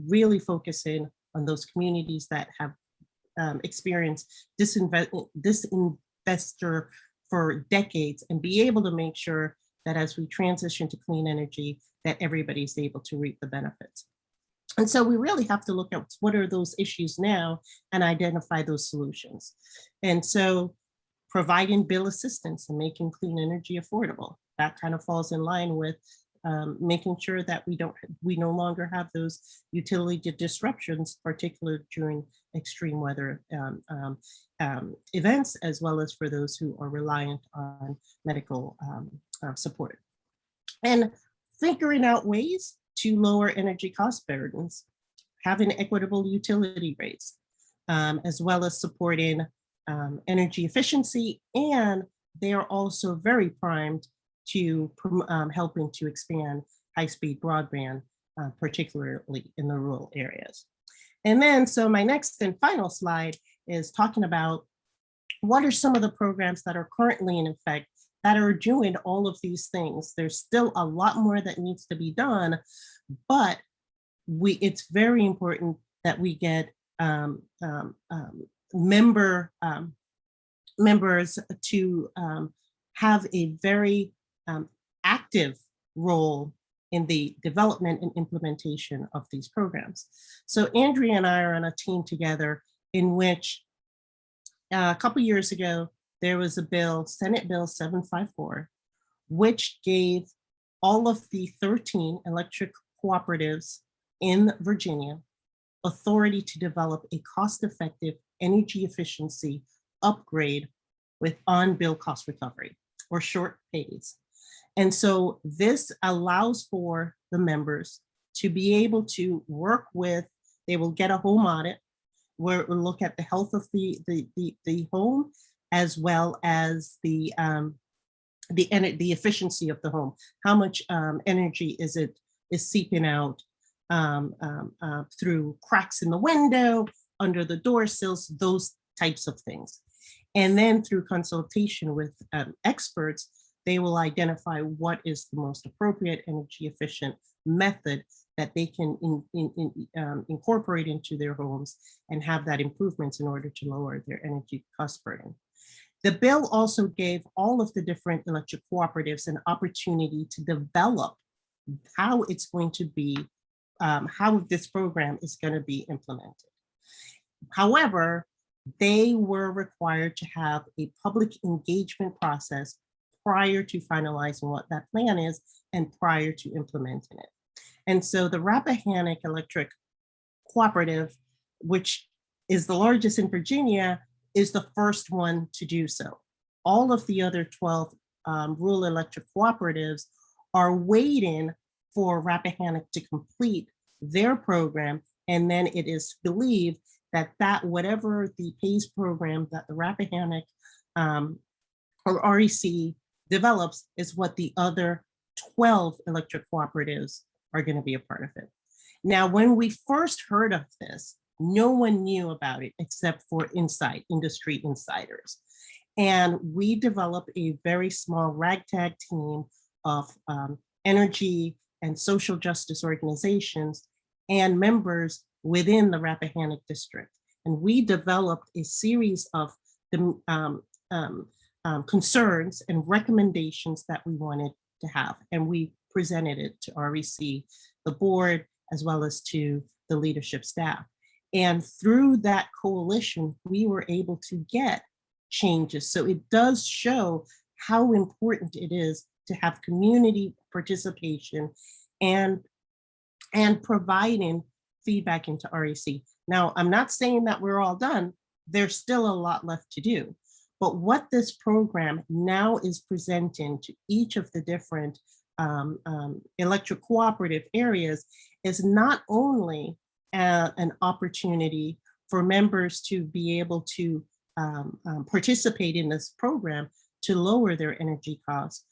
really focusing on those communities that have experienced disinvestor for decades, and be able to make sure that as we transition to clean energy, that everybody's able to reap the benefits. And so we really have to look at what are those issues now and identify those solutions. And so providing bill assistance and making clean energy affordable, that kind of falls in line with making sure that we no longer have those utility disruptions, particularly during extreme weather events, as well as for those who are reliant on medical support. And figuring out ways to lower energy cost burdens, having equitable utility rates, as well as supporting energy efficiency. And they are also very primed to helping to expand high-speed broadband, particularly in the rural areas. And then, so my next and final slide is talking about what are some of the programs that are currently in effect that are doing all of these things. There's still a lot more that needs to be done, but it's very important that we get members to have a very active role in the development and implementation of these programs. So Andrea and I are on a team together in which a couple years ago, there was a bill, Senate Bill 754, which gave all of the 13 electric cooperatives in Virginia authority to develop a cost-effective energy efficiency upgrade with on-bill cost recovery, or short pays. And so this allows for the members to be able to work with, they will get a home audit where we'll look at the health of the home, as well as the efficiency of the home. How much energy is seeping out through cracks in the window, under the door sills, those types of things. And then through consultation with experts, they will identify what is the most appropriate energy efficient method that they can incorporate into their homes and have that improvements in order to lower their energy cost burden. The bill also gave all of the different electric cooperatives an opportunity to develop how it's going to be, how this program is going to be implemented. However, they were required to have a public engagement process prior to finalizing what that plan is and prior to implementing it. And so the Rappahannock Electric Cooperative, which is the largest in Virginia, is the first one to do so. All of the other 12 rural electric cooperatives are waiting for Rappahannock to complete their program. And then it is believed that whatever the PACE program that the Rappahannock or REC develops is what the other 12 electric cooperatives are going to be a part of it. Now, when we first heard of this, no one knew about it except for industry insiders. And we developed a very small ragtag team of energy and social justice organizations and members within the Rappahannock District. And we developed a series of concerns and recommendations that we wanted to have. And we presented it to REC, the board, as well as to the leadership staff. And through that coalition, we were able to get changes. So it does show how important it is to have community participation and providing feedback into REC. Now, I'm not saying that we're all done. There's still a lot left to do. But what this program now is presenting to each of the different electric cooperative areas is not only an opportunity for members to be able to participate in this program to lower their energy costs,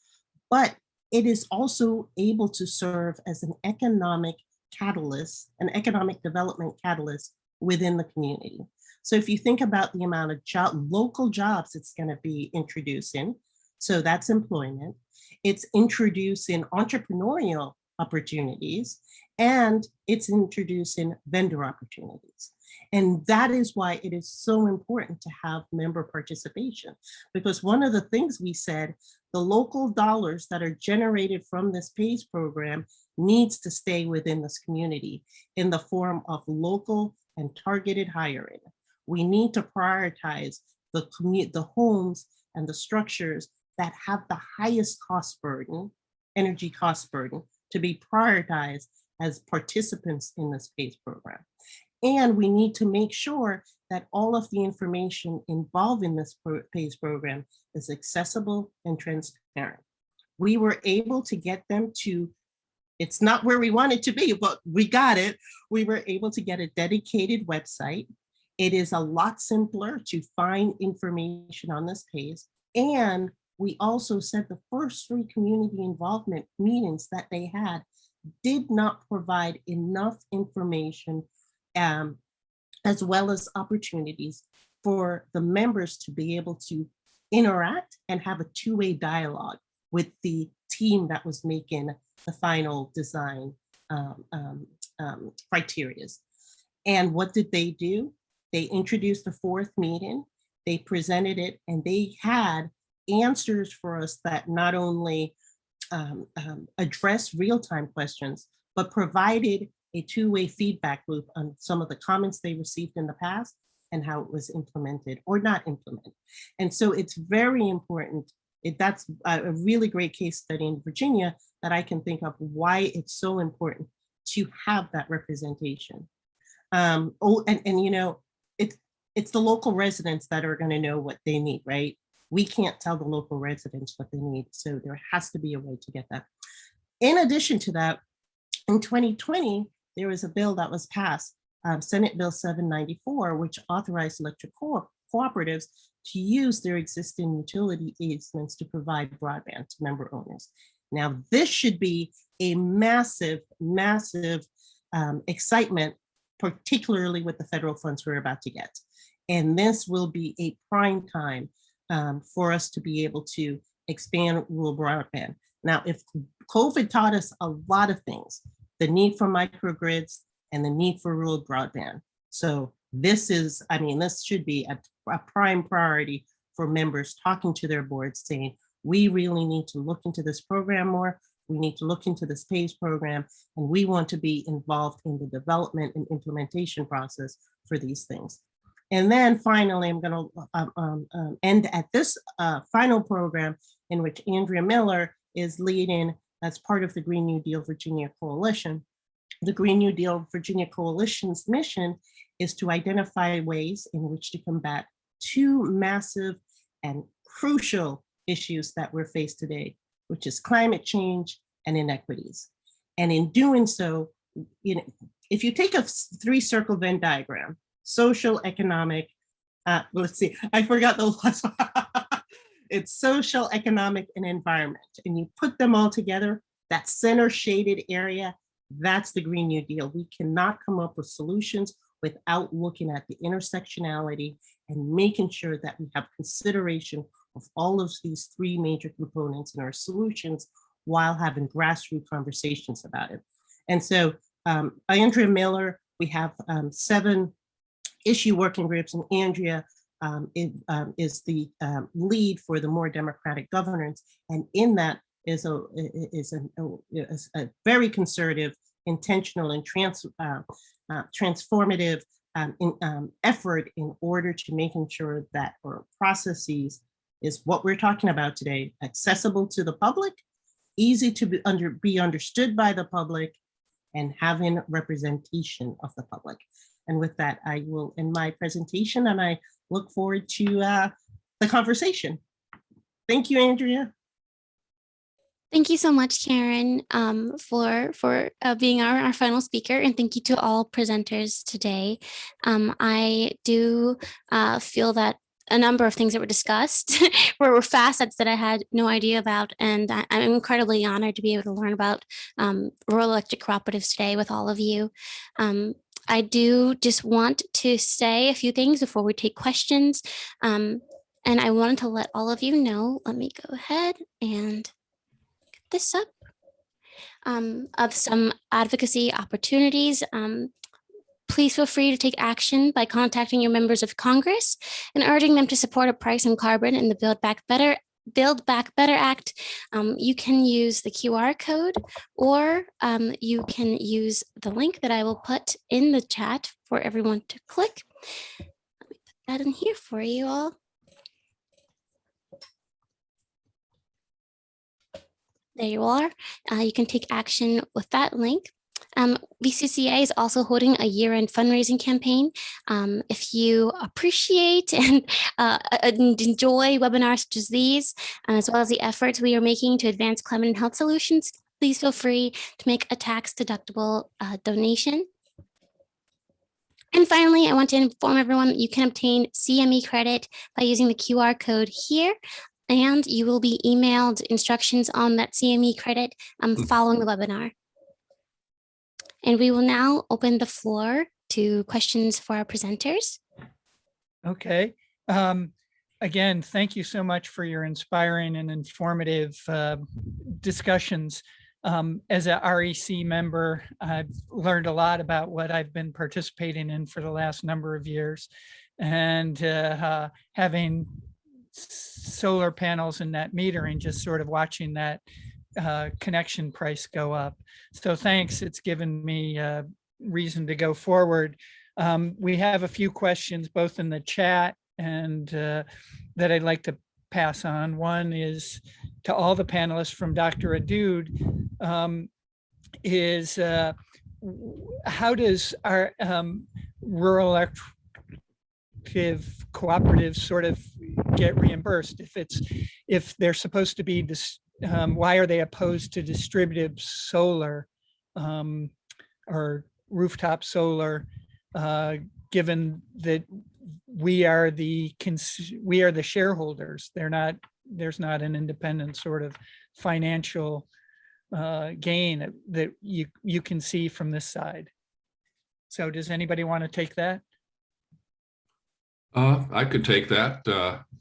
but it is also able to serve as an economic catalyst, an economic development catalyst within the community. So if you think about the amount of local jobs it's going to be introducing, so that's employment, it's introducing entrepreneurial opportunities, and it's introducing vendor opportunities. And that is why it is so important to have member participation, because one of the things we said, the local dollars that are generated from this PACE program needs to stay within this community in the form of local and targeted hiring. We need to prioritize the homes and the structures that have the highest cost burden, energy cost burden, to be prioritized as participants in this PACE program. And we need to make sure that all of the information involved in this PACE program is accessible and transparent. We were able to get them to, it's not where we want it to be, but we got it. We were able to get a dedicated website. It is a lot simpler to find information on this PACE. And we also said the first 3 community involvement meetings that they had did not provide enough information as well as opportunities for the members to be able to interact and have a 2-way dialogue with the team that was making the final design criteria. And what did they do? They introduced the 4th meeting, they presented it, and they had answers for us that not only address real-time questions, but provided a 2-way feedback loop on some of the comments they received in the past and how it was implemented or not implemented. And so it's very important. That's a really great case study in Virginia that I can think of why it's so important to have that representation. And you know, it's the local residents that are going to know what they need, right? We can't tell the local residents what they need. So there has to be a way to get that. In addition to that, in 2020, there was a bill that was passed, Senate Bill 794, which authorized electric cooperatives to use their existing utility easements to provide broadband to member owners. Now, this should be a massive, massive excitement, particularly with the federal funds we're about to get. And this will be a prime time for us to be able to expand rural broadband. Now, if COVID taught us a lot of things, the need for microgrids and the need for rural broadband. So this is, I mean, this should be a prime priority for members talking to their boards saying, we really need to look into this program more. We need to look into this PACE program, and we want to be involved in the development and implementation process for these things. And then finally, I'm going to end at this final program in which Andrea Miller is leading as part of the Green New Deal Virginia Coalition. The Green New Deal Virginia Coalition's mission is to identify ways in which to combat 2 massive and crucial issues that we're faced today, which is climate change and inequities. And in doing so, you know, if you take a 3-circle Venn diagram, social, economic, let's see, I forgot the last one. It's social, economic, and environment. And you put them all together, that center shaded area, That's the Green New Deal. We cannot come up with solutions without looking at the intersectionality and making sure that we have consideration of all of these three major components in our solutions while having grassroots conversations about it. And so Andrea Miller, we have 7 issue working groups, and Andrea is the lead for the more democratic governance. And in that is a very conservative, intentional, and transformative effort in order to making sure that our processes is what we're talking about today, accessible to the public, easy to be understood by the public, and having representation of the public. And with that, I will end my presentation, and I look forward to the conversation. Thank you, Andrea. Thank you so much, Karen, for being our final speaker, and thank you to all presenters today. I do feel that a number of things that were discussed were facets that I had no idea about, and I'm incredibly honored to be able to learn about rural electric cooperatives today with all of you. I do just want to say a few things before we take questions, and I wanted to let all of you know, let me go ahead and get this up, of some advocacy opportunities. Please feel free to take action by contacting your members of Congress and urging them to support a price on carbon in the Build Back Better Act. You can use the QR code, or you can use the link that I will put in the chat for everyone to click. Let me put that in here for you all. There you are. You can take action with that link. VCCA is also holding a year-end fundraising campaign. If you appreciate and enjoy webinars such as these, as well as the efforts we are making to advance climate and health solutions, please feel free to make a tax-deductible donation. And finally, I want to inform everyone that you can obtain CME credit by using the QR code here, and you will be emailed instructions on that CME credit following the webinar. And we will now open the floor to questions for our presenters. Okay. Again, thank you so much for your inspiring and informative discussions. As a REC member, I've learned a lot about what I've been participating in for the last number of years. And having solar panels and net metering, just sort of watching that connection price go up. So thanks, it's given me a reason to go forward. We have a few questions both in the chat and that I'd like to pass on. One is to all the panelists from Dr. Adud, is how does our rural electric cooperatives sort of get reimbursed? If they're supposed to be this, why are they opposed to distributed solar or rooftop solar, given that we are the shareholders? There's not an independent sort of financial gain that you can see from this side. So does anybody want to take that? I could take that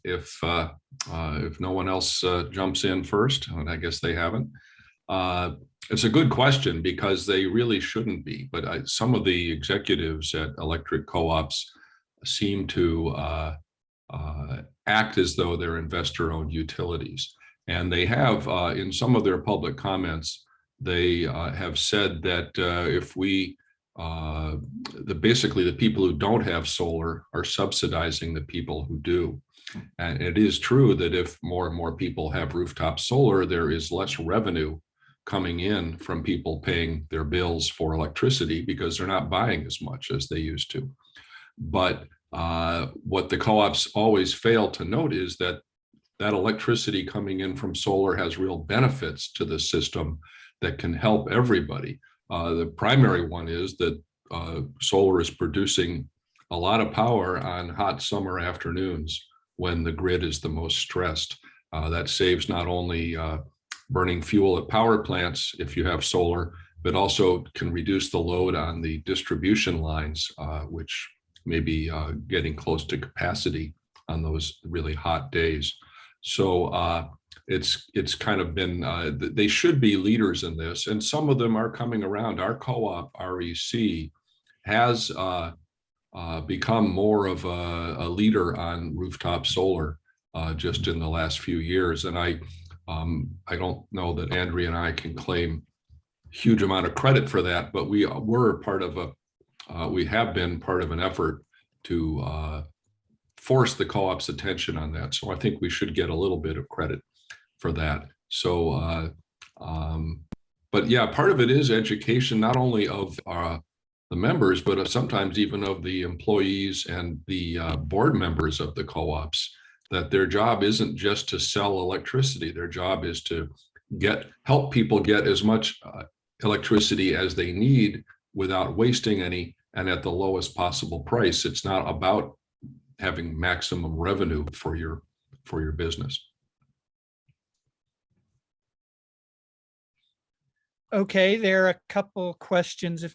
if no one else jumps in first, and I guess they haven't. It's a good question because they really shouldn't be, but some of the executives at electric co-ops seem to act as though they're investor-owned utilities. And they have, in some of their public comments, they have said that if we basically the people who don't have solar are subsidizing the people who do. And it is true that if more and more people have rooftop solar, there is less revenue coming in from people paying their bills for electricity because they're not buying as much as they used to. But what the co-ops always fail to note is that that electricity coming in from solar has real benefits to the system that can help everybody. The primary one is that solar is producing a lot of power on hot summer afternoons when the grid is the most stressed. That saves not only burning fuel at power plants if you have solar, but also can reduce the load on the distribution lines, which may be getting close to capacity on those really hot days. So it's kind of been, they should be leaders in this, and some of them are coming around. Our co-op, REC, has become more of a leader on rooftop solar just in the last few years. And I don't know that Andrea and I can claim huge amount of credit for that, but we were part of we have been part of an effort to force the co-op's attention on that. So I think we should get a little bit of credit for that. So, but yeah, part of it is education, not only of the members, but sometimes even of the employees and the board members of the co-ops, that their job isn't just to sell electricity. Their job is to help people get as much electricity as they need without wasting any and at the lowest possible price. It's not about having maximum revenue for your business. Okay, there are a couple questions if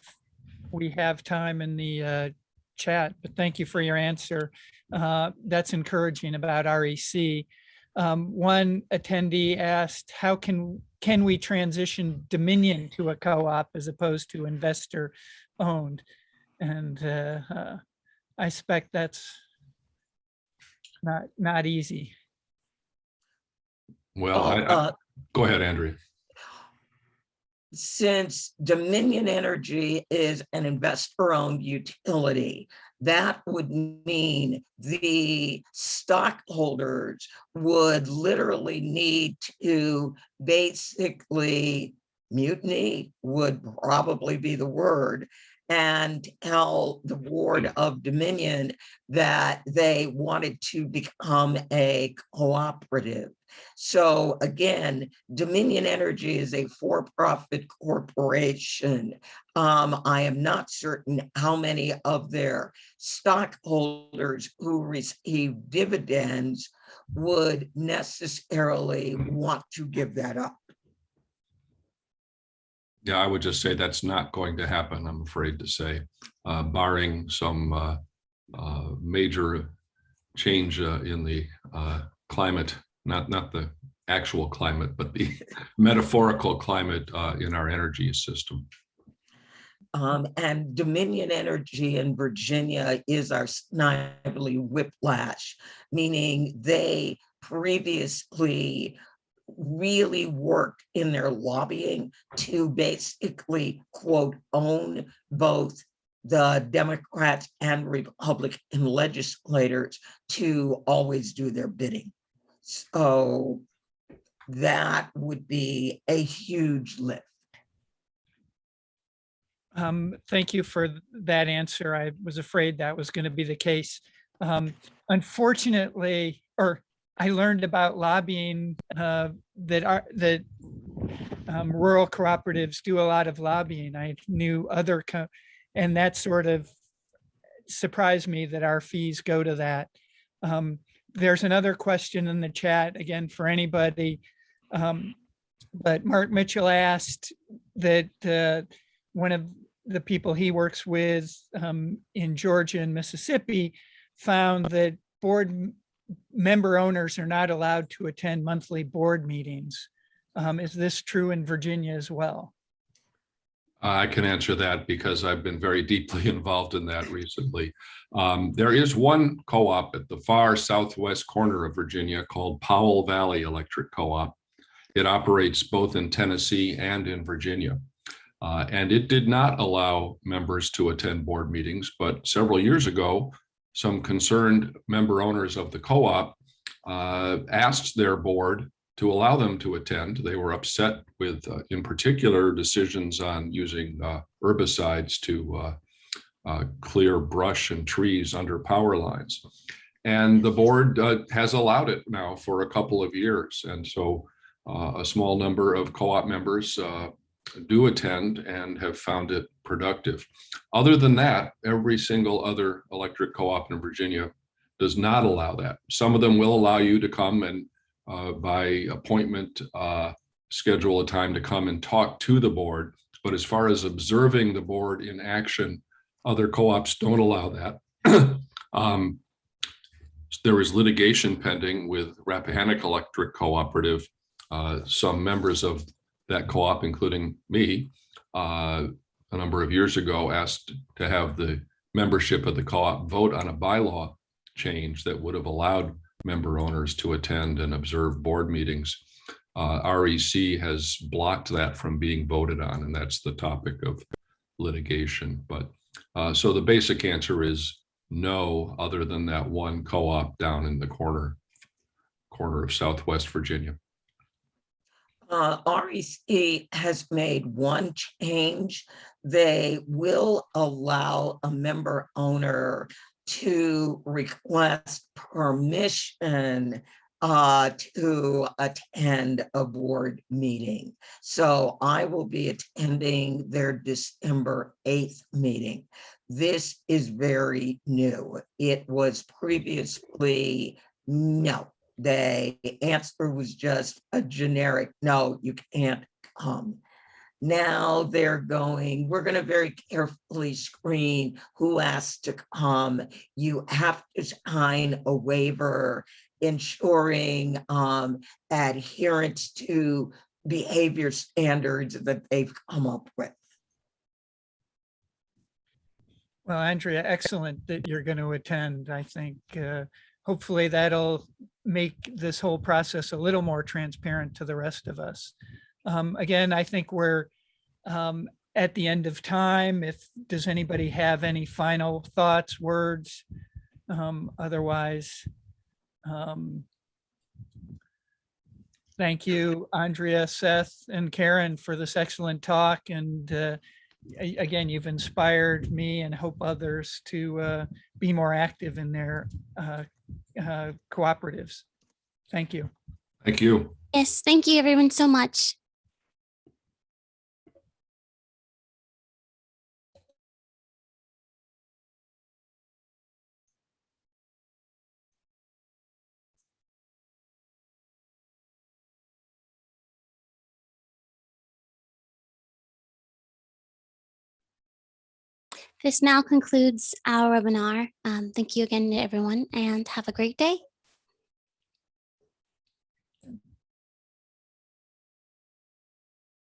we have time in the chat, but thank you for your answer. That's encouraging about REC. One attendee asked, how can we transition Dominion to a co-op as opposed to investor owned? And I suspect that's not easy. Well, go ahead, Andrea. Since Dominion Energy is an investor-owned utility, that would mean the stockholders would literally need to basically mutiny, would probably be the word, and tell the board of Dominion that they wanted to become a cooperative. So again, Dominion Energy is a for-profit corporation. I am not certain how many of their stockholders who receive dividends would necessarily want to give that up. Yeah, I would just say that's not going to happen, I'm afraid to say, barring some major change in the climate, not the actual climate, but the metaphorical climate in our energy system. And Dominion Energy in Virginia is our snively whiplash, meaning they previously really worked in their lobbying to basically, quote, own both the Democrats and Republican legislators to always do their bidding. So that would be a huge lift. Thank you for that answer. I was afraid that was going to be the case. Unfortunately, I learned about lobbying that rural cooperatives do a lot of lobbying. I knew and that sort of surprised me that our fees go to that. There's another question in the chat, again, for anybody. But Mark Mitchell asked that one of the people he works with in Georgia and Mississippi found that board member owners are not allowed to attend monthly board meetings. Is this true in Virginia as well? I can answer that because I've been very deeply involved in that recently. There is one co-op at the far southwest corner of Virginia called Powell Valley Electric Co-op. It operates both in Tennessee and in Virginia. And it did not allow members to attend board meetings, but several years ago, some concerned member owners of the co-op asked their board to allow them to attend. They were upset with, in particular, decisions on using herbicides to clear brush and trees under power lines. And the board has allowed it now for a couple of years. And so a small number of co-op members do attend and have found it productive. Other than that, every single other electric co-op in Virginia does not allow that. Some of them will allow you to come and by appointment, schedule a time to come and talk to the board, But as far as observing the board in action, other co-ops don't allow that. There is litigation pending with Rappahannock Electric Cooperative. Some members of that co-op, including me, a number of years ago asked to have the membership of the co-op vote on a bylaw change that would have allowed member owners to attend and observe board meetings. REC has blocked that from being voted on, and that's the topic of litigation. But so the basic answer is no, other than that one co-op down in the corner of Southwest Virginia. REC has made one change. They will allow a member owner to request permission to attend a board meeting. So I will be attending their December 8th meeting. This is very new. It was previously no. The answer was just a generic, no, you can't come. Now we're going to very carefully screen who asks to come. You have to sign a waiver ensuring adherence to behavior standards that they've come up with. Well, Andrea, excellent that you're going to attend. I think hopefully that'll make this whole process a little more transparent to the rest of us. Again, I think we're at the end of time. Does anybody have any final thoughts, words? Otherwise, thank you, Andrea, Seth, and Karen for this excellent talk. And again, you've inspired me and hope others to be more active in their cooperatives. Thank you. Thank you. Yes, thank you everyone so much. This now concludes our webinar. Thank you again to everyone and have a great day.